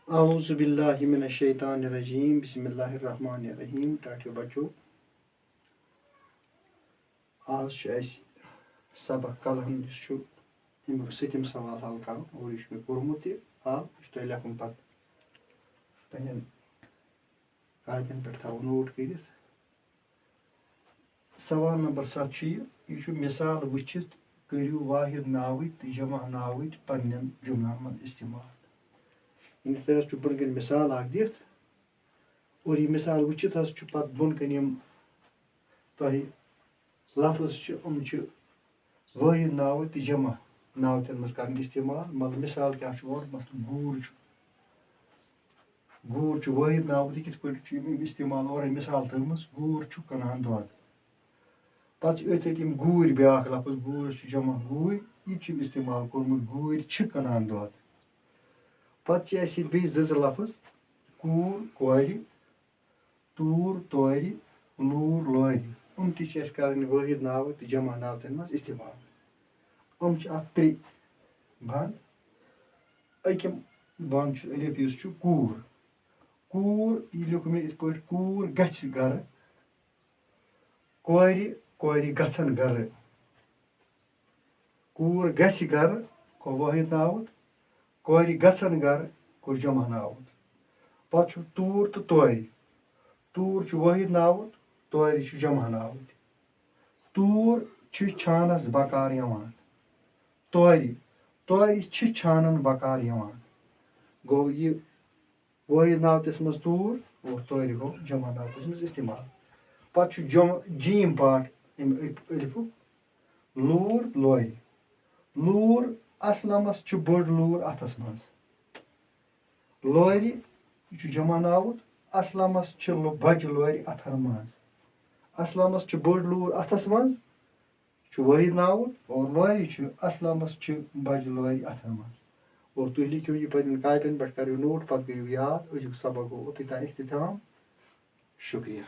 आऊज़ु बिल्लाहि मिनश शैतानिर रजीम बिस्मिल्लाहिर रहमानिर रहीम। टाटियो बच्चों, आज सबक कलहम सतम सवाल हल कर और यह मे कोर्मुत हल यह लेखन पे कापन पे थो नोट कर। सवाल नंबर 7 यह मिसाल वुचित करू वाहिद नावित तो जमा नावित पन्न जुमलन मन इस्तेमाल। इन बोन कन मिसाल दिथ और यह मिसाल वुचित पे बोन कन तुम लफ्ज वाहिद नावित तो जमा नावतन मज कर इस्तेमाल। मतलब मिसाल क्या मसल गूर वाहिद नावित कित पे इस्तेमाल और मिसाल थम गूर कनान दुध पे अथ गूर ब्या लफ्ज गूर जमा गूर यह इस्तेमाल कोर्मुत गूर कनान दुध। पे बे लफ्ज कूर कोर तूर तोर लूर लोर यम कर वाहिद नावित जमा नावतन मज इस्तेमाल। त्रे बन अकम बन अलिफ कूर कूर यह लिख मे इत पे कूर गछ गर कोर कोर गछन गर कूर गछ गर गो वाहिद नावत कोर गछन गर गो जमा नावत। पे तूर तो तोर तूर वाहिद नावत तोर जमा नावत। तूर छानस बकार तोर तोर छानन बकार गो यह वाहिद नावतस मज तूर और तोर गो जमा नावतस मज इस्तेमाल। पे जीम पार्ट अलिफुक लूर लोर लूर असलमस बड़ लूर अथस मज लोर जमा नावत असलमस बज लोर अथन मज असलमस बड़ लूर अथस मज वाहिद नावत और लोर असलमस बज लोर अथन मज। और तुम लिखो यह पे कापन पे करो नोट पे गो याद अजुक सबक गो ओत इख्तिताम। शुक्रिया।